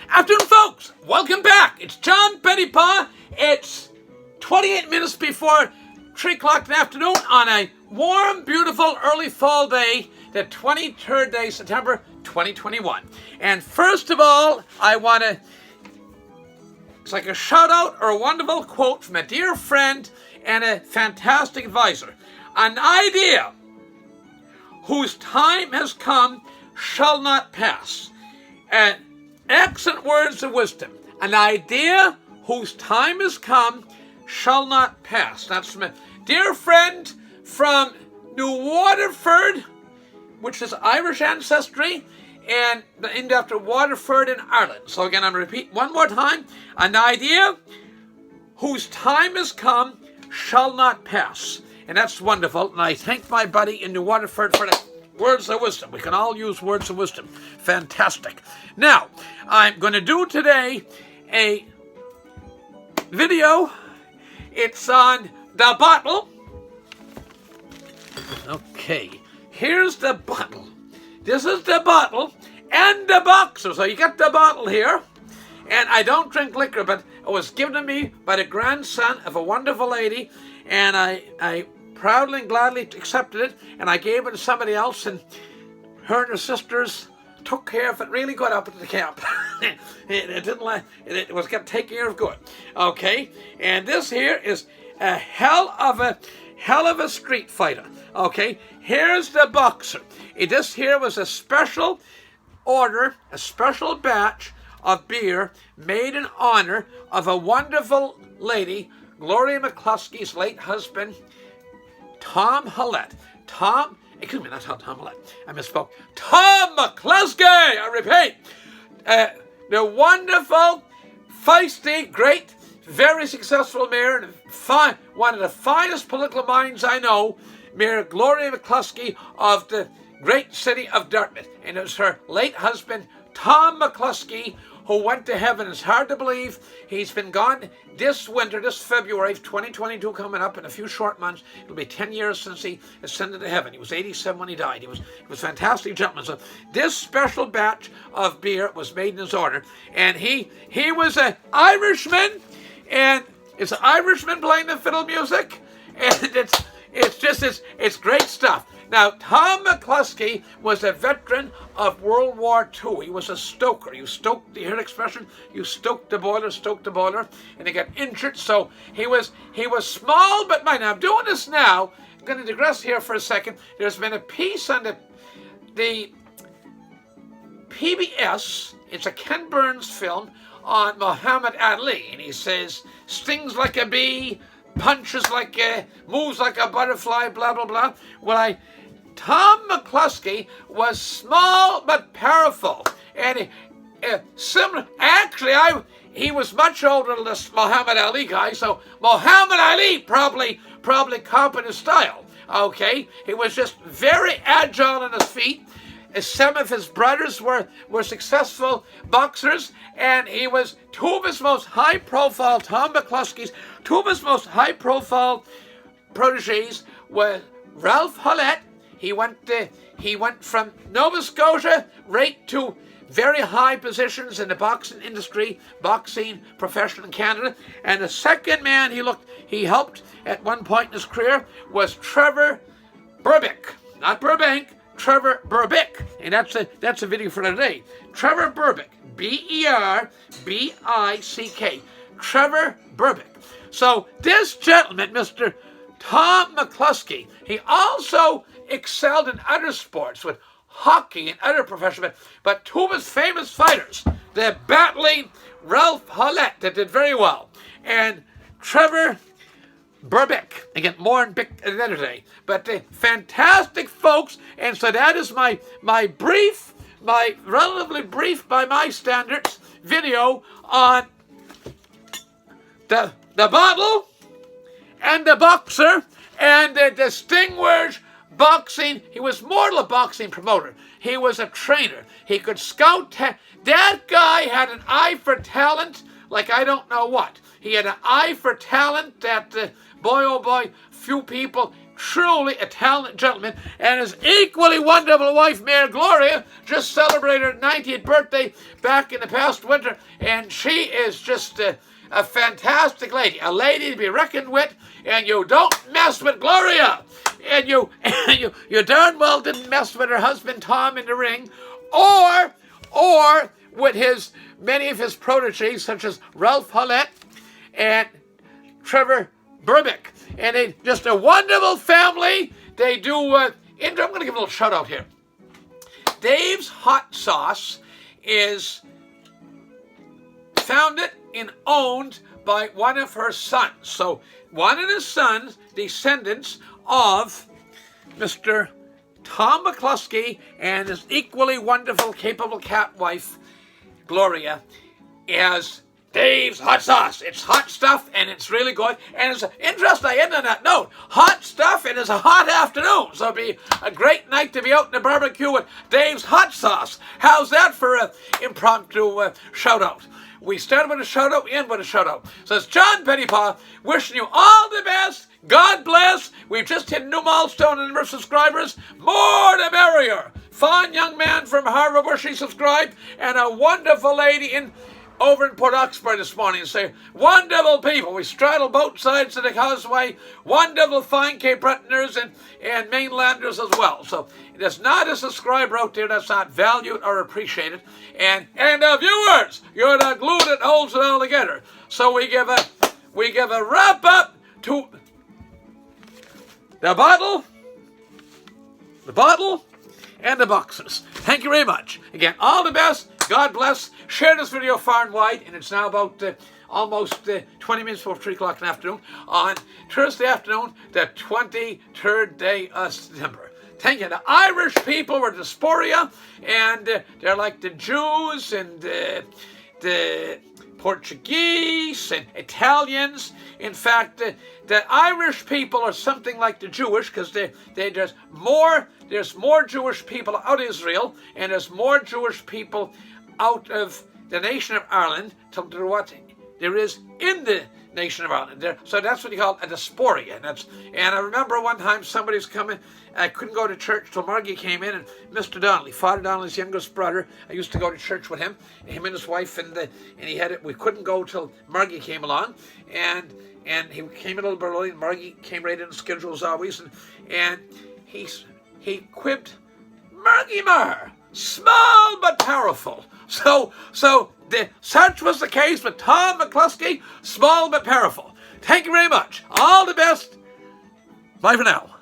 Afternoon, folks. Welcome back. It's John Pettipas. It's 28 minutes before 3 o'clock in the afternoon on a warm, beautiful, early fall day, the 23rd day, September 2021. And first of all, it's like a shout out or a wonderful quote from a dear friend and a fantastic advisor. An idea whose time has come shall not pass. And excellent words of wisdom. An idea whose time has come shall not pass. That's from a dear friend from New Waterford, which is Irish ancestry, and named after Waterford in Ireland. So again, I'm going to repeat one more time. An idea whose time has come shall not pass. And that's wonderful. And I thank my buddy in New Waterford for the words of wisdom. We can all use words of wisdom. Fantastic. Now, I'm going to do today a video. It's on the bottle. Okay, here's the bottle. This is the bottle and the boxer. So you get the bottle here. And I don't drink liquor, but it was given to me by the grandson of a wonderful lady. And I proudly and gladly accepted it. And I gave it to somebody else. And her and her sisters took care of it really good up at the camp. It was kept taken care of good. Okay, and this here is a hell of a street fighter. Okay, here's the boxer. This here was a special order, a special batch of beer made in honor of a wonderful lady, Gloria McCluskey's late husband, Tom Hallett. Excuse me, not Tom Hallett. I misspoke. Tom McCluskey, I repeat. The wonderful, feisty, great, very successful mayor, and one of the finest political minds I know, Mayor Gloria McCluskey of the great city of Dartmouth. And it was her late husband, Tom McCluskey, who went to heaven. It's hard to believe. He's been gone this winter, this February, 2022 coming up in a few short months. It'll be 10 years since he ascended to heaven. He was 87 when he died. He was a fantastic gentleman. So this special batch of beer was made in his honor. And he was an Irishman, and it's an Irishman playing the fiddle music. And it's great stuff. Now, Tom McCluskey was a veteran of World War II. He was a stoker. You hear the expression? You stoked the boiler, and he got injured. So he was small but mighty. Now, I'm doing this now. I'm going to digress here for a second. There's been a piece on the PBS. It's a Ken Burns film on Muhammad Ali, and he says, stings like a bee, punches like moves like a butterfly, blah, blah, blah. Well, Tom McCluskey was small but powerful, and similar. Actually, he was much older than this Muhammad Ali guy, so Muhammad Ali probably copied his style. Okay, he was just very agile on his feet. Some of his brothers were successful boxers, and he was two of his most high-profile, Tom McCluskey's, two of his most high-profile proteges were Ralph Hallett. He went from Nova Scotia right to very high positions in the boxing industry, boxing profession in Canada. And the second man he helped at one point in his career was Trevor Berbick, not Burbank. Trevor Berbick, and that's a video for today. Trevor Berbick, Berbick, Trevor Berbick. So this gentleman, Mr. Tom McCluskey, he also excelled in other sports with hockey and other professions, but two of his famous fighters, the battling Ralph Hallett, that did very well, and Trevor Berbick. Again, more in Bick another day. But fantastic folks, and so that is my relatively brief by my standards video on the bottle and the boxer and the distinguished boxing. He was more than a boxing promoter. He was a trainer. He could scout. That guy had an eye for talent like I don't know what. He had an eye for talent that, boy oh boy, few people truly a talented gentleman, and his equally wonderful wife, Mary Gloria, just celebrated her 90th birthday back in the past winter, and she is just a fantastic lady, a lady to be reckoned with, and you don't mess with Gloria, and you darn well didn't mess with her husband Tom in the ring, or with many of his proteges, such as Ralph Hollett and Trevor Burbick. And they just a wonderful family. They do, I'm going to give a little shout out here. Dave's Hot Sauce is founded and owned by one of her sons. So one of his sons, descendants of Mr. Tom McCluskey and his equally wonderful, capable cat wife, Gloria, is Dave's Hot Sauce. It's hot stuff, and it's really good. And it's interesting, I end on that note. Hot stuff, and it's a hot afternoon. So it'll be a great night to be out in the barbecue with Dave's Hot Sauce. How's that for an impromptu shout-out? We started with a shout-out, we end with a shout-out. So it's John Pettipas wishing you all the best. God bless. We've just hit a new milestone in the number of subscribers. More the merrier. Fine young man from Harvard where she subscribed, and a wonderful lady over in Port Oxford this morning. Say, wonderful people. We straddle both sides of the causeway. Wonderful fine Cape Bretoners and mainlanders as well. So there's not a subscriber out there that's not valued or appreciated. And the viewers, you're the glue that holds it all together. So we give a wrap up to the bottle, and the boxes. Thank you very much. Again, all the best. God bless. Share this video far and wide, and it's now about almost 20 minutes before 3 o'clock in the afternoon on Thursday afternoon, the 23rd day of September. Thank you. The Irish people were diaspora, and they're like the Jews and the Portuguese and Italians. In fact, the Irish people are something like the Jewish, because there's more Jewish people out of Israel, and there's more Jewish people out of the nation of Ireland to what there is in the nation of Ireland. So that's what you call a diaspora. And I remember one time somebody's coming, I couldn't go to church till Margie came in, and Mr. Donnelly, Father Donnelly's youngest brother, I used to go to church with him and his wife, and he had it. We couldn't go till Margie came along, and he came a little bit early, and Margie came right in the schedule as always, and he quipped, Margie Marr, small but powerful. So such was the case with Tom McCluskey, small but powerful. Thank you very much. All the best. Bye for now.